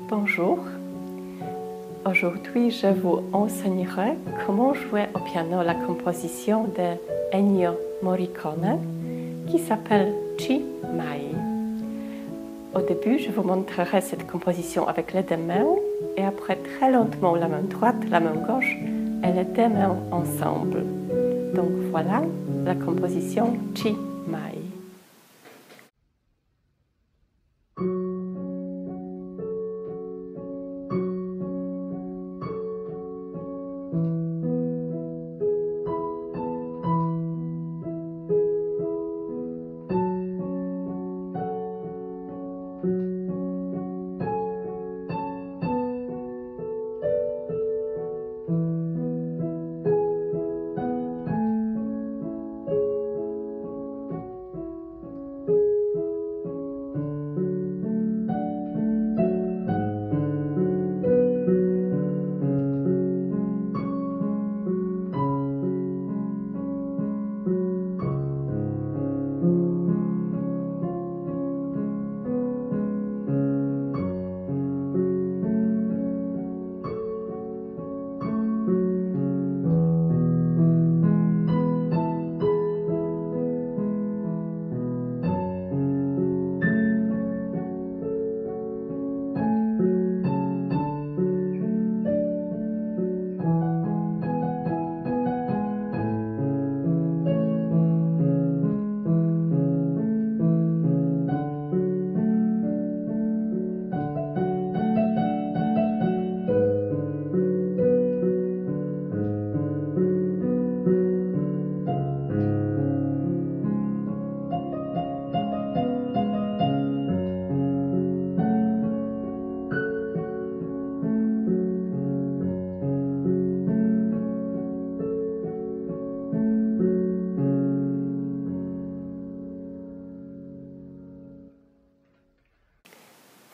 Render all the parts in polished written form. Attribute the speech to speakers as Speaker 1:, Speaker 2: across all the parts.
Speaker 1: Bonjour, aujourd'hui je vous enseignerai comment jouer au piano la composition de Ennio Morricone qui s'appelle Chi Mai. Au début, je vous montrerai cette composition avec les deux mains et après très lentement la main droite, la main gauche et les deux mains ensemble. Donc voilà la composition Chi Mai.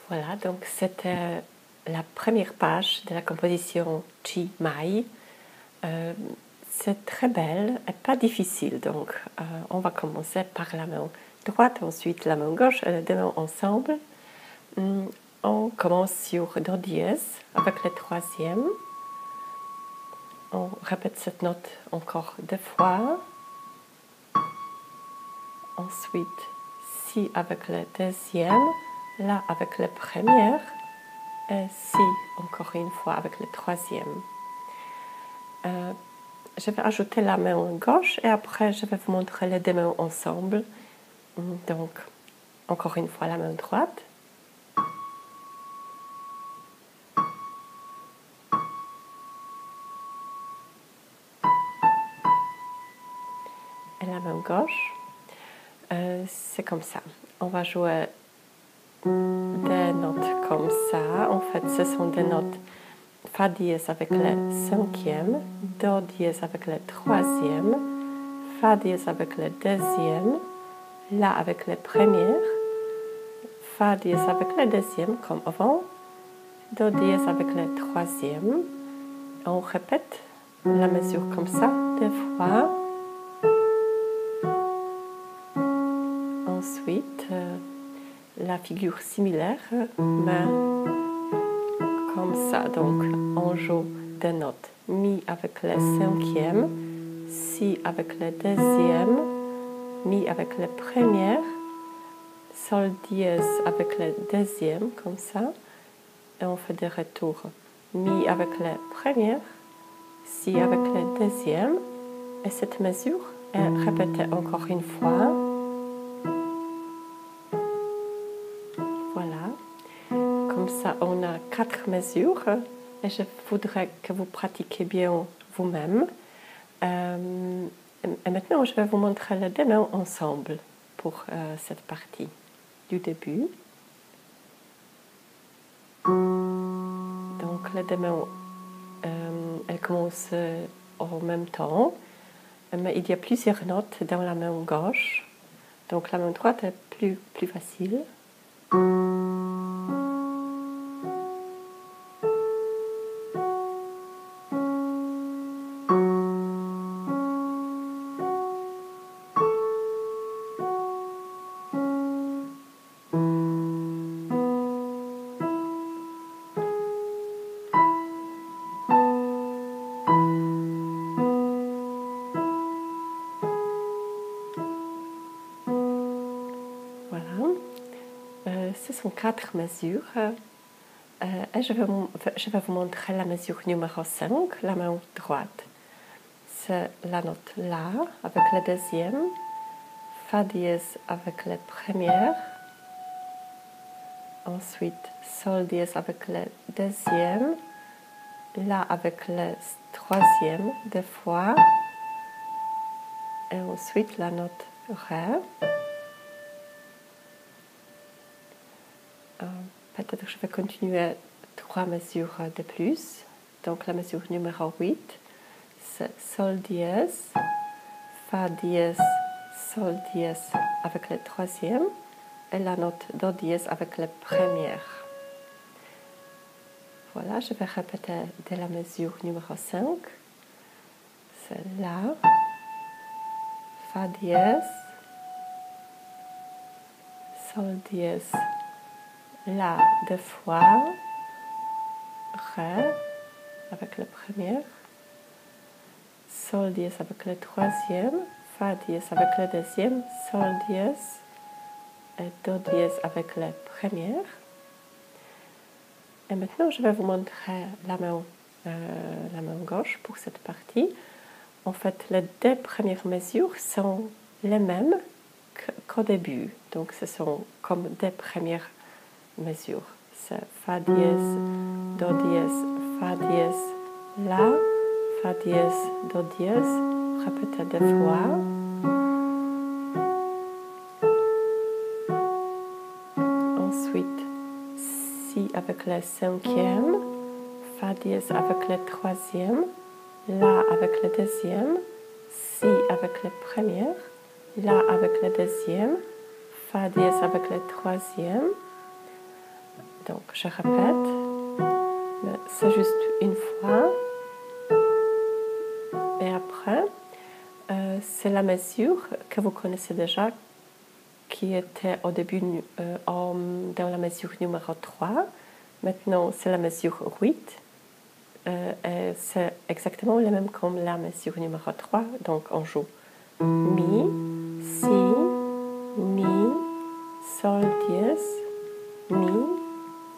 Speaker 1: Voilà, donc c'était la première page de la composition Chi Mai. C'est très belle et pas difficile, donc on va commencer par la main droite, ensuite la main gauche et les deux mains ensemble. On commence sur Do dièse avec le troisième. On répète cette note encore deux fois. Ensuite, Si avec le deuxième, La avec la première et Si encore une fois avec le troisième. Je vais ajouter la main gauche et après je vais vous montrer les deux mains ensemble. Donc, encore une fois la main droite. Et la main gauche. C'est comme ça. On va jouer des notes comme ça. En fait, ce sont des notes Fa dièse avec le cinquième, Do dièse avec le troisième, Fa dièse avec le deuxième, La avec le premier, Fa dièse avec le deuxième comme avant, Do dièse avec le troisième. On répète la mesure comme ça deux fois. Ensuite, la figure similaire, mais comme ça. Donc, on joue des notes Mi avec le cinquième, Si avec le deuxième, Mi avec le premier, Sol dièse avec le deuxième, comme ça. Et on fait des retours. Mi avec le premier, Si avec le deuxième. Et cette mesure est répétée encore une fois. Voilà. Comme ça, on a 4 mesures. Et je voudrais que vous pratiquiez bien vous-même. Et maintenant, je vais vous montrer les deux mains ensemble pour cette partie du début. Donc, les deux mains, elles commencent en même temps. Mais il y a plusieurs notes dans la main gauche. Donc, la main droite est plus facile. sont 4 mesures. Et je vais vous montrer la mesure numéro 5, la main droite. C'est la note La avec la deuxième, Fa dièse avec la première, ensuite Sol dièse avec la deuxième, La avec la troisième deux fois, et ensuite la note Ré. Peut-être que je vais continuer 3 mesures de plus. Donc la mesure numéro 8, c'est Sol dièse, Fa dièse, Sol dièse avec la troisième et la note Do dièse avec la première. Voilà, je vais répéter de la mesure numéro 5. C'est La, Fa dièse, Sol dièse, La deux fois, Ré avec la première, Sol dièse avec la troisième, Fa dièse avec la deuxième, Sol dièse et Do dièse avec la première. Et maintenant, je vais vous montrer la main gauche pour cette partie. En fait, les 2 premières mesures sont les mêmes qu'au début. Donc, ce sont comme 2 premières mesures. C'est Fa dièse, Do dièse, Fa dièse, La, Fa dièse, Do dièse, répétez 2 fois. Ensuite, Si avec la cinquième, Fa dièse avec la troisième, La avec la deuxième, Si avec la première, La avec la deuxième, Fa dièse avec la troisième. Donc, je répète, mais c'est juste une fois. Et après, c'est la mesure que vous connaissez déjà, qui était au début dans la mesure numéro 3. Maintenant, c'est la mesure 8. Et c'est exactement le même comme la mesure numéro 3. Donc, on joue Mi, Si, Mi, Sol dièse, Mi,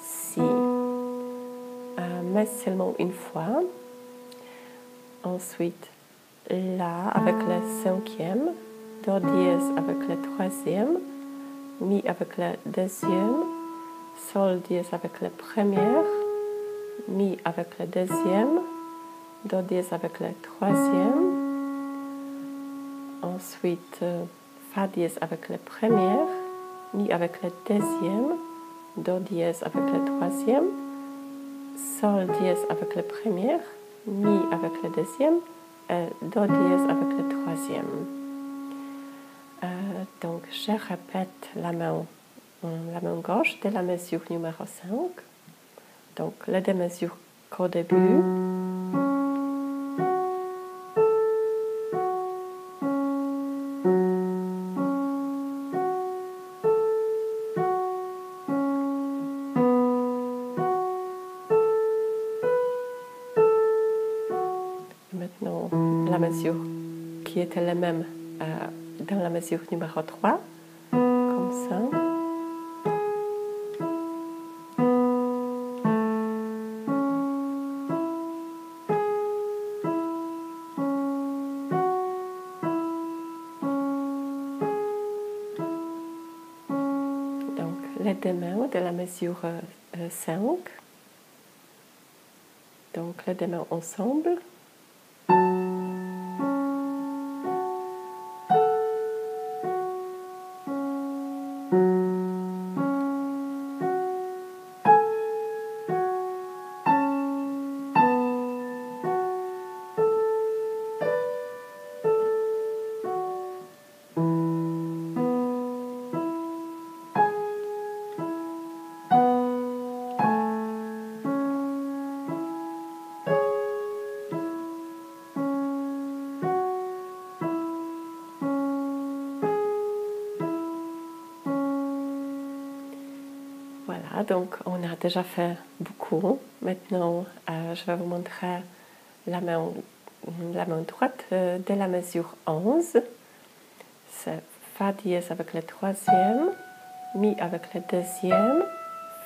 Speaker 1: Si. Mais seulement une fois. Ensuite, La avec la cinquième, Do dièse avec la troisième, Mi avec la deuxième, Sol dièse avec la première, Mi avec la deuxième, Do dièse avec la troisième, ensuite Fa dièse avec la première, Mi avec la deuxième, Do dièse avec la troisième, Sol dièse avec la première, Mi avec la deuxième, et Do dièse avec la troisième. Donc, je répète la main gauche de la mesure numéro 5. Donc, les 2 mesures qu'au début. Maintenant, la mesure qui était la même dans la mesure numéro 3, comme ça. Donc, les 2 mains de la mesure 5. Donc, les 2 mains ensemble. Voilà, donc on a déjà fait beaucoup. Maintenant, je vais vous montrer la main droite de la mesure 11. C'est Fa dièse avec la troisième, Mi avec la deuxième,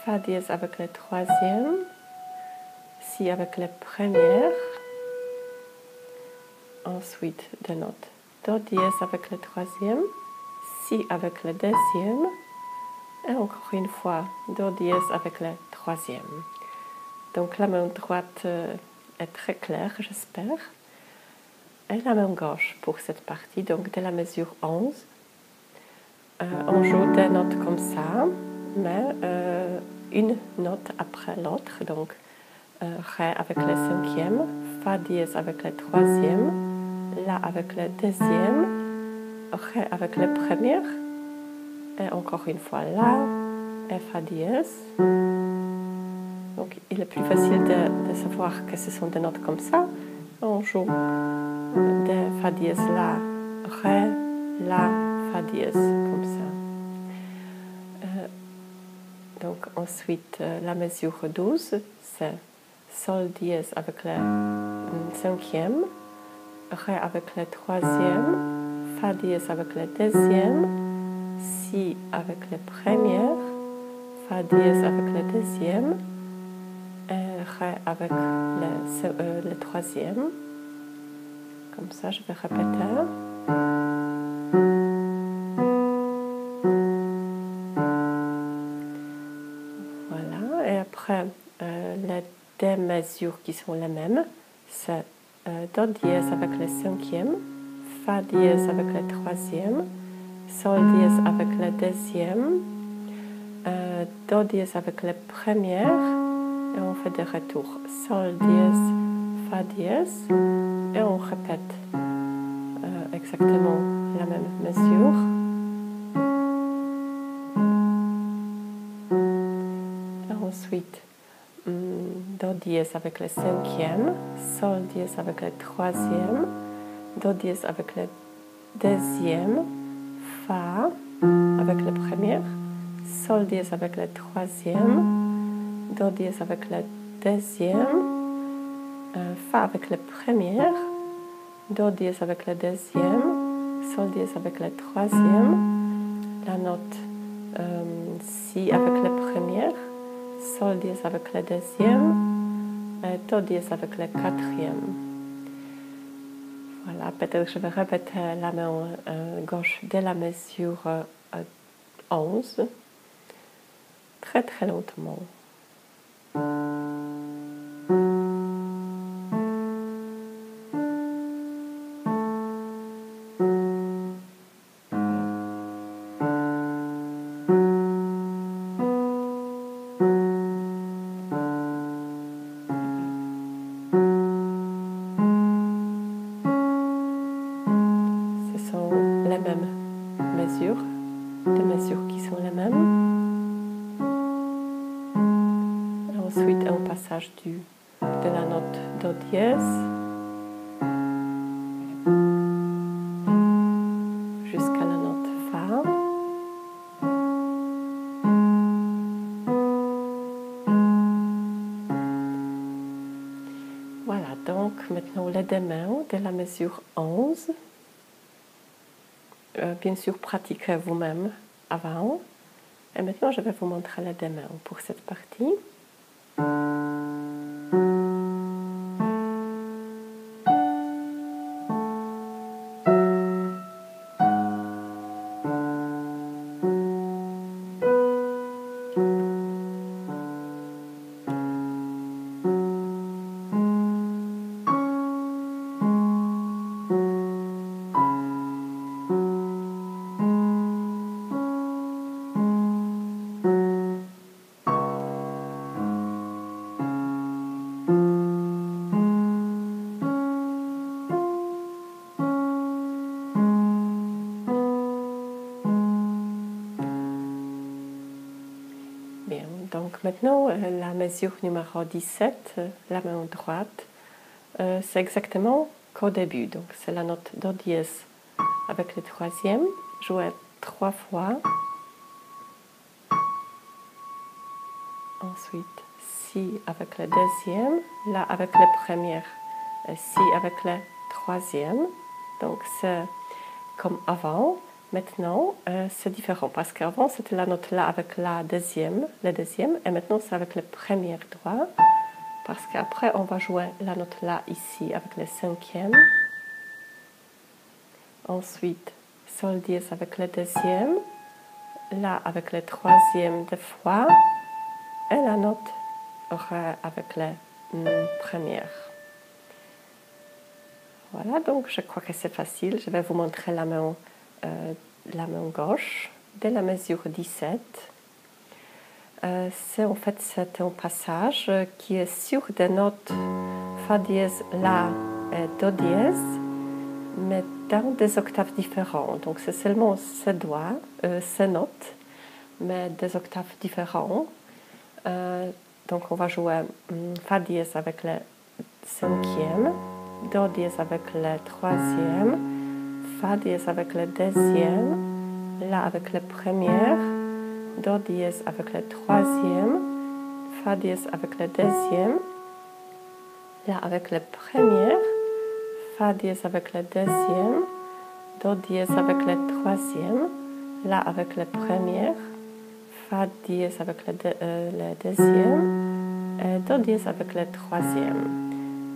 Speaker 1: Fa dièse avec le troisième, Si avec la première, ensuite deux notes Do dièse avec le troisième, Si avec le deuxième, et encore une fois Do dièse avec le troisième. Donc la main droite est très claire, j'espère. Et la main gauche pour cette partie, donc de la mesure 11. On joue des notes comme ça, mais une note après l'autre. Donc Ré avec le cinquième, Fa dièse avec le troisième, La avec le deuxième, Ré avec le premier, et encore une fois La et Fa dièse. Donc il est plus facile de savoir que ce sont des notes comme ça. On joue des Fa dièse La, Ré, La, Fa dièse, comme ça. Donc ensuite, la mesure 12, c'est Sol dièse avec le cinquième, Ré avec le troisième, Fa dièse avec le deuxième, Si avec le premier, Fa dièse avec le deuxième, et Ré avec le troisième. Comme ça, je vais répéter. Voilà, et après, les deux mesures qui sont les mêmes, c'est Do dièse avec le cinquième, Fa dièse avec le troisième, Sol dièse avec le deuxième, Do dièse avec le premier, et on fait des retours. Sol dièse, Fa dièse, et on répète exactement la même mesure. Et ensuite, Do dièse avec le cinquième, Sol dièse avec le troisième, Do dièse avec le deuxième, Fa avec le premier, Sol dièse avec le troisième, Do dièse avec le deuxième, Fa avec le premier, Do dièse avec le deuxième, Sol dièse avec le troisième, la note Si avec le premier, Sol dièse avec le deuxième, et Do dièse avec le quatrième. Voilà, peut-être que je vais répéter la main gauche dès la mesure 11, très très lentement. Les mêmes mesures, des mesures qui sont les mêmes. Et ensuite, un passage de la note Do dièse jusqu'à la note Fa. Voilà, donc maintenant les deux mains de la mesure 11. Bien sûr, pratiquez vous-même avant. Et maintenant, je vais vous montrer les deux mains pour cette partie. Bien, donc maintenant, la mesure numéro 17, la main droite, c'est exactement qu'au début. Donc c'est la note Do dièse avec le troisième, jouée 3 fois. Ensuite, Si avec le deuxième, La avec le premier, et Si avec le troisième. Donc c'est comme avant, Maintenant, c'est différent parce qu'avant, c'était la note La avec la deuxième, le deuxième, et maintenant, c'est avec le premier doigt. Parce qu'après, on va jouer la note La ici avec le cinquième. Ensuite, Sol dièse avec le deuxième, La avec le troisième deux fois, et la note Ré avec la première. Voilà, donc je crois que c'est facile. Je vais vous montrer la main gauche dès la mesure 17. C'est en fait un passage qui est sur des notes Fa dièse, La et Do dièse, mais dans des octaves différentes. Donc c'est seulement ces doigts, ces notes, mais des octaves différentes. Donc on va jouer Fa dièse avec le cinquième, Do dièse avec le troisième, Fa dièse avec le deuxième, La avec la première, Do dièse avec le troisième, Fa dièse avec le deuxième, La avec la première, Fa dièse avec le deuxième, Do dièse avec le troisième, La avec la première, Fa dièse avec le deuxième, et Do dièse avec le troisième.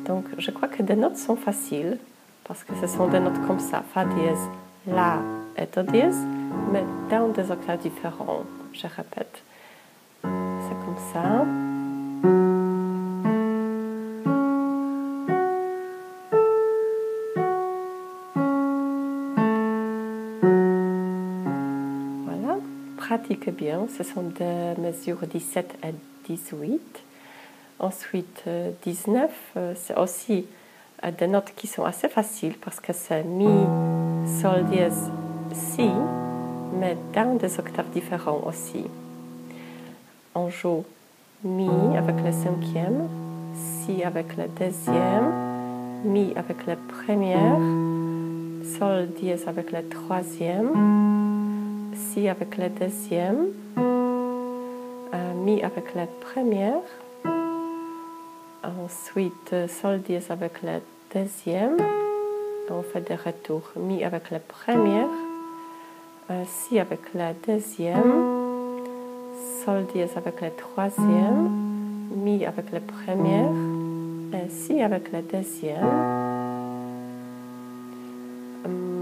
Speaker 1: Donc je crois que des notes sont faciles, parce que ce sont des notes comme ça, Fa dièse, La et Do dièse, mais dans des octaves différents. Je répète, c'est comme ça. Voilà, pratiquez bien, ce sont des mesures 17 et 18. Ensuite, 19, c'est aussi des notes qui sont assez faciles parce que c'est Mi, Sol dièse, Si, mais dans des octaves différents aussi. On joue Mi avec le cinquième, Si avec le deuxième, Mi avec la première, Sol dièse avec le troisième, Si avec le deuxième, Mi avec la première, ensuite Sol dièse avec le deuxième, on fait des retours, Mi avec la première, Si avec la deuxième, Sol dièse avec la troisième, Mi avec la première, et Si avec la deuxième.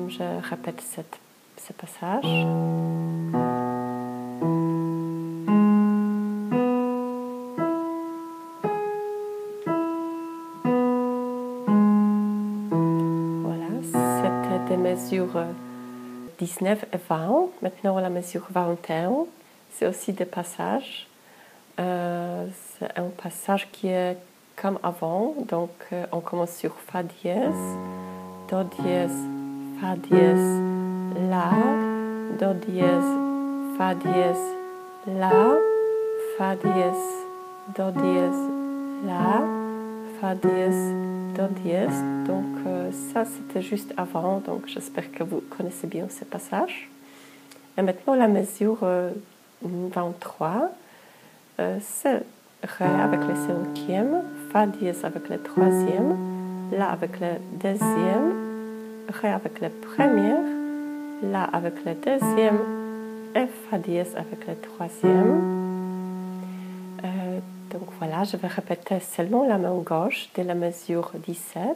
Speaker 1: Je répète ce passage. Voilà, c'était des mesures 19 et 20. Maintenant, la mesure 21, c'est aussi des passages. C'est un passage qui est comme avant. Donc, on commence sur Fa dièse, Do dièse, Fa dièse, La, Do dièse, Fa dièse, La, Fa dièse, Do dièse, La, Fa dièse, Do dièse. Donc ça c'était juste avant, donc j'espère que vous connaissez bien ce passage. Et maintenant la mesure 23, c'est Ré avec le cinquième, Fa dièse avec le troisième, La avec le deuxième, Ré avec la première, La avec le deuxième, et Fa dièse avec le troisième. Donc voilà, je vais répéter seulement la main gauche dès la mesure 17.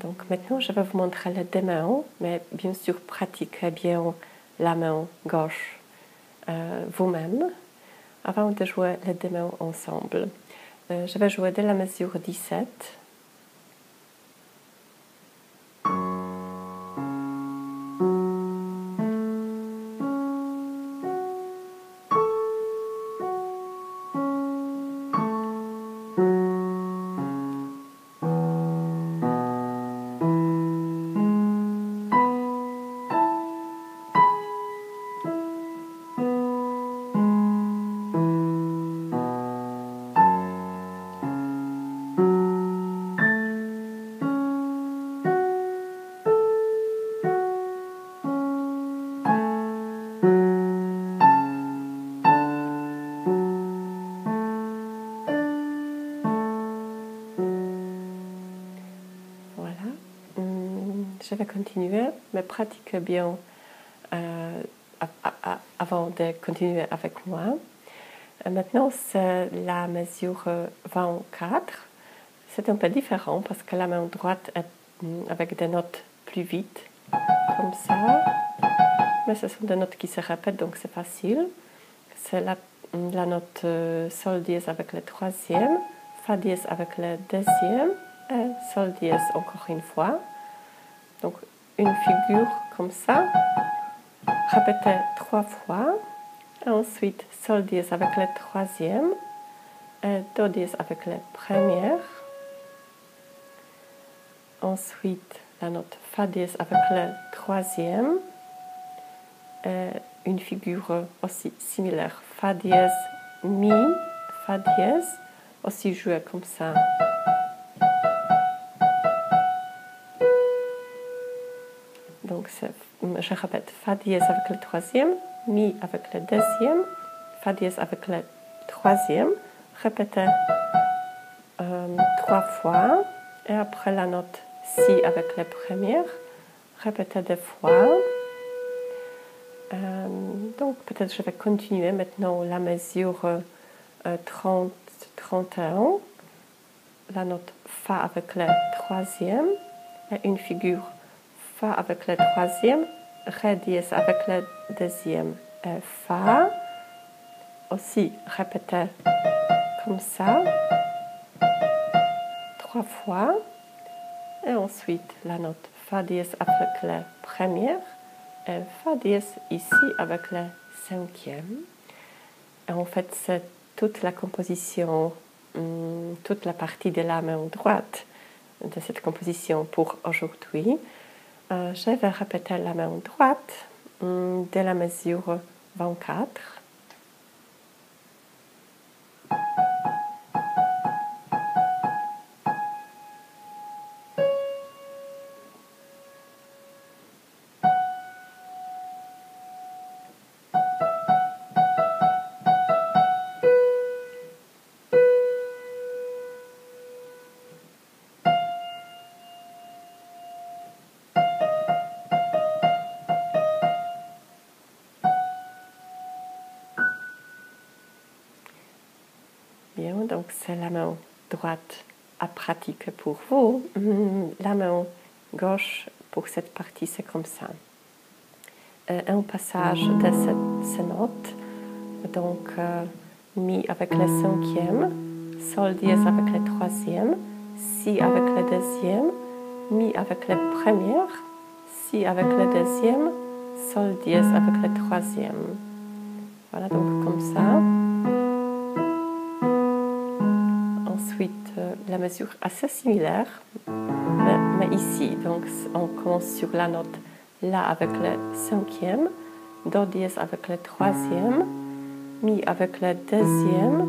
Speaker 1: Donc maintenant, je vais vous montrer les deux mains, mais bien sûr, pratiquez bien la main gauche vous-même avant de jouer les deux mains ensemble. Je vais jouer dès la mesure 17. je vais continuer, mais pratiquez bien avant de continuer avec moi. Maintenant, c'est la mesure 24. C'est un peu différent parce que la main droite est avec des notes plus vite, comme ça. Mais ce sont des notes qui se répètent, donc c'est facile. C'est la note sol dièse avec le troisième, fa dièse avec le deuxième, et sol dièse encore une fois. Donc une figure comme ça, répétez 3 fois. Et ensuite sol dièse avec le troisième, et do dièse avec le premier. Ensuite la note fa dièse avec le troisième, et une figure aussi similaire, fa dièse, mi, fa dièse, aussi jouer comme ça. Donc je répète, fa dièse avec le troisième, mi avec le deuxième, fa dièse avec le troisième, répétez 3 fois, et après la note si avec la première, répétez 2 fois. Donc peut-être je vais continuer maintenant la mesure 30-31, la note fa avec le troisième, et une figure fa avec le troisième, ré dièse avec le deuxième, et fa, aussi répétez comme ça, 3 fois, et ensuite la note fa dièse avec la première, et fa dièse ici avec le cinquième. Et en fait, c'est toute la composition, toute la partie de la main droite de cette composition pour aujourd'hui. Je vais répéter la main droite de la mesure 24. Bien, donc c'est la main droite à pratiquer pour vous. La main gauche, pour cette partie, c'est comme ça. Un passage de ces notes, donc mi avec le cinquième, sol dièse avec le troisième, si avec le deuxième, mi avec le premier, si avec le deuxième, sol dièse avec le troisième. Voilà, donc comme ça. Ensuite, la mesure assez similaire, mais ici, donc on commence sur la note La avec le cinquième, Do dièse avec le troisième, Mi avec le deuxième,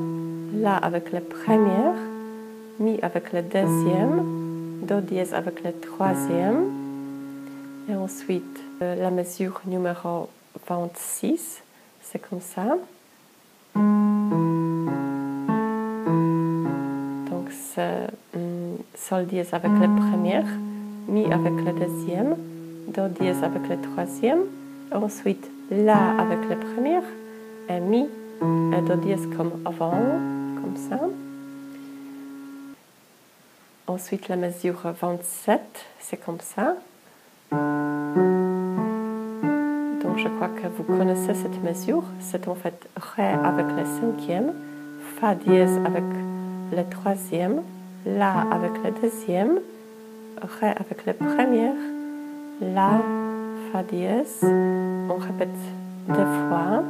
Speaker 1: La avec le premier, Mi avec le deuxième, Do dièse avec le troisième, et ensuite la mesure numéro 26, c'est comme ça. Donc c'est sol dièse avec le premier, mi avec le deuxième, do dièse avec le troisième, ensuite la avec le premier, et mi et do dièse comme avant, comme ça. Ensuite la mesure 27, c'est comme ça. Donc je crois que vous connaissez cette mesure. C'est en fait ré avec le cinquième, fa dièse avec le troisième, la avec le deuxième, ré avec le premier, la, fa dièse. On répète 2 fois.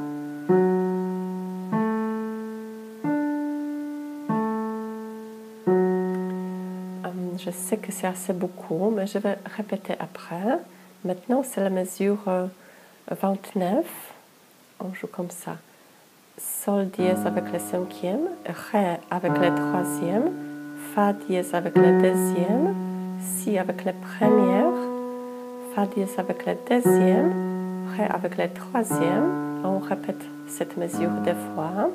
Speaker 1: Je sais que c'est assez beaucoup, mais je vais répéter après. Maintenant, c'est la mesure 29. On joue comme ça. Sol dièse avec le cinquième, ré avec le troisième, fa dièse avec le deuxième, si avec la première, fa dièse avec le deuxième, ré avec le troisième. On répète cette mesure 2 fois.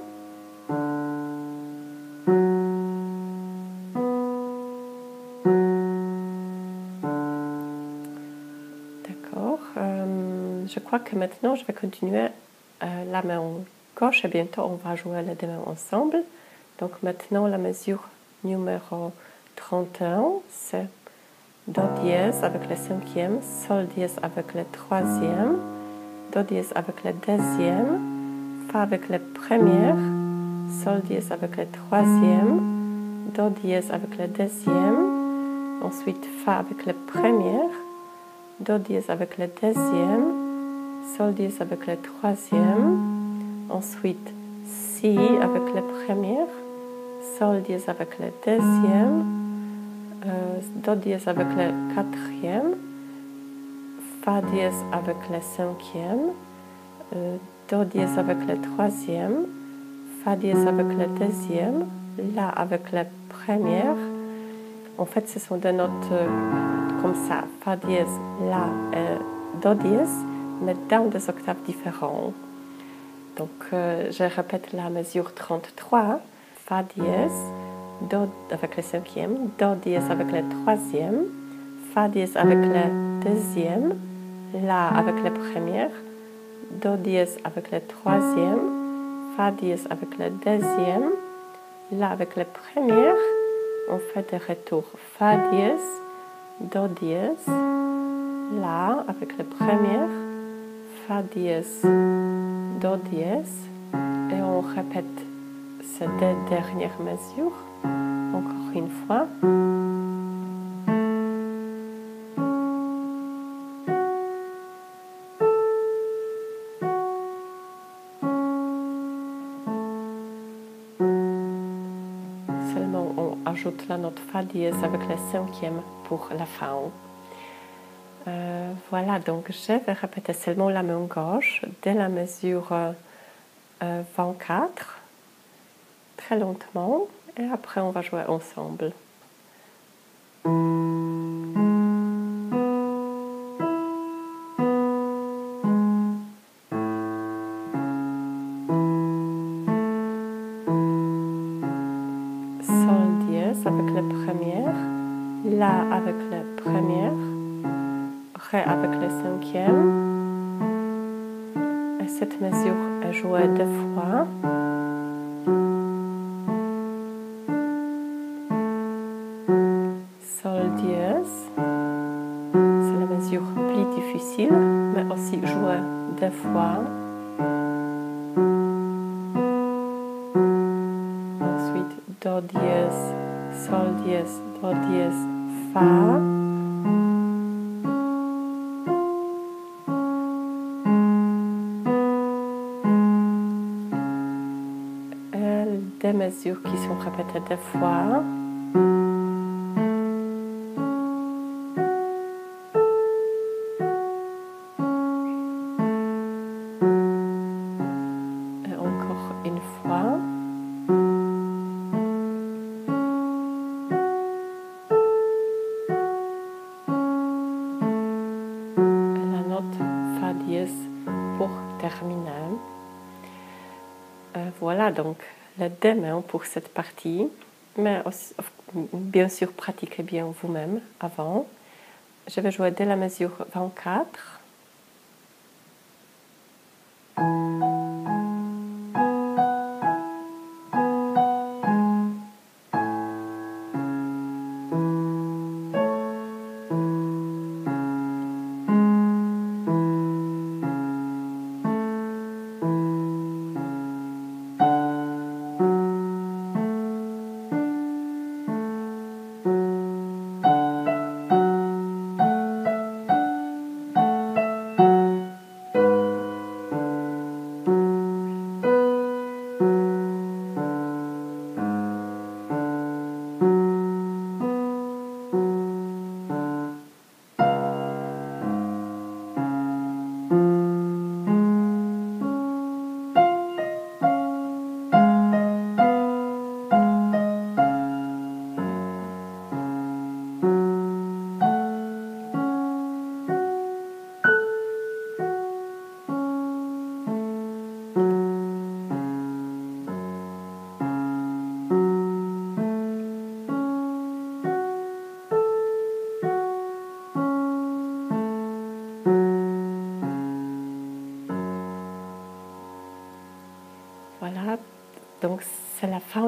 Speaker 1: je crois que maintenant, je vais continuer la main gauche et bientôt, on va jouer les deux mains ensemble. Donc maintenant, la mesure numéro 31, c'est Do dièse avec le cinquième, Sol dièse avec le troisième, Do dièse avec le deuxième, Fa avec le premier, Sol dièse avec le troisième, Do dièse avec le deuxième, ensuite Fa avec le premier, Do dièse avec le deuxième, Sol dièse avec le troisième, ensuite Si avec le premier, Sol dièse avec le deuxième, Do dièse avec le quatrième, Fa dièse avec le cinquième, Do dièse avec le troisième, Fa dièse avec le deuxième, La avec la première. En fait, ce sont des notes comme ça, Fa dièse, La et Do dièse, mais dans des octaves différents. Donc, je répète la mesure 33, Fa dièse, Do avec le cinquième, Do dièse avec le troisième, Fa dièse avec le deuxième, La avec la première, Do dièse avec le troisième, Fa dièse avec le deuxième, La avec la première. On fait des retours, Fa dièse, Do dièse, La avec la première, Fa dièse, Do dièse, et on répète ces deux dernières mesures encore une fois. Seulement on ajoute la note Fa dièse avec le cinquième pour la fin. Voilà, donc je vais répéter seulement la main gauche dès la mesure 24, très lentement, et après on va jouer ensemble. Sol dièse avec la première, La avec la première, Ré avec le cinquième, et cette mesure est jouée deux fois. Sol dièse, c'est la mesure plus difficile, mais aussi jouée deux fois. Ensuite, Do dièse, Sol dièse, Do dièse, Fa. Et des mesures qui sont répétées deux fois. Et encore une fois. Fa dièse pour terminer. Voilà donc les deux mains pour cette partie, mais aussi, bien sûr pratiquez bien vous-même avant. Je vais jouer dès la mesure 24.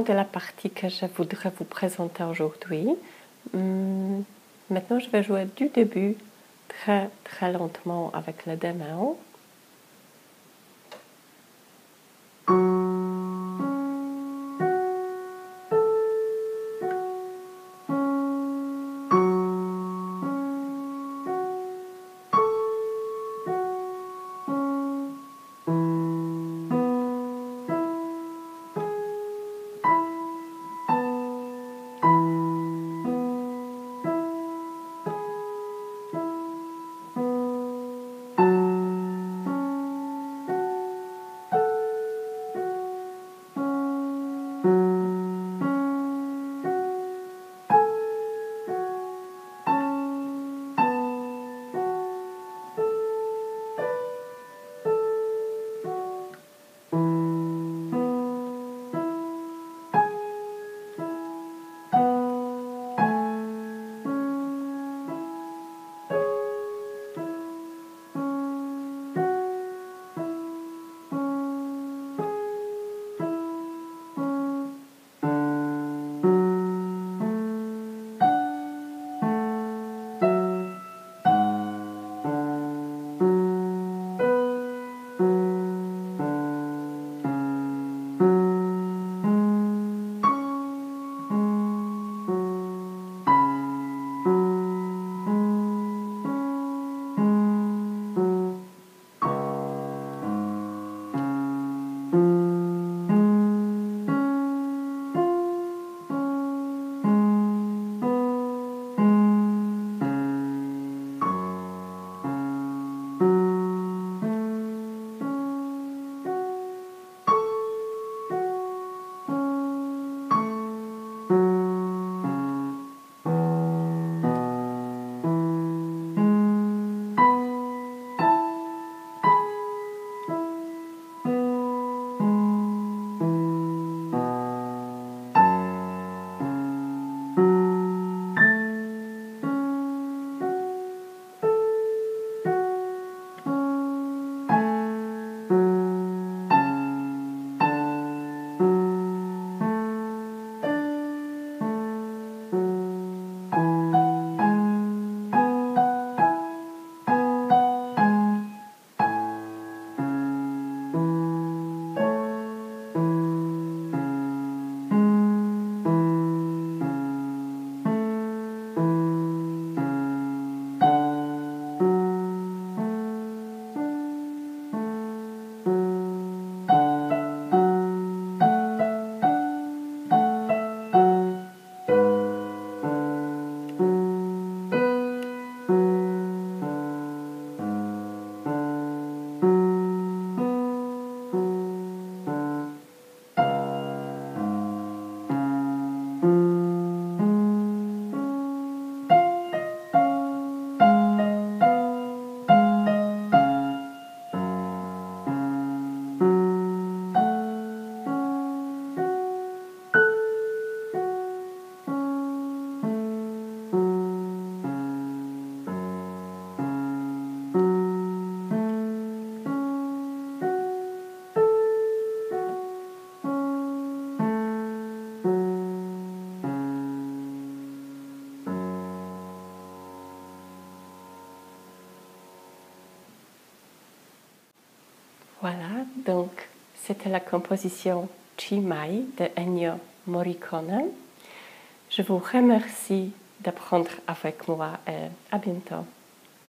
Speaker 1: de la partie que je voudrais vous présenter aujourd'hui. Maintenant, je vais jouer du début très très lentement avec les deux mains. Voilà, donc c'était la composition Chi-Mai de Ennio Morricone. Je vous remercie d'apprendre avec moi et à bientôt.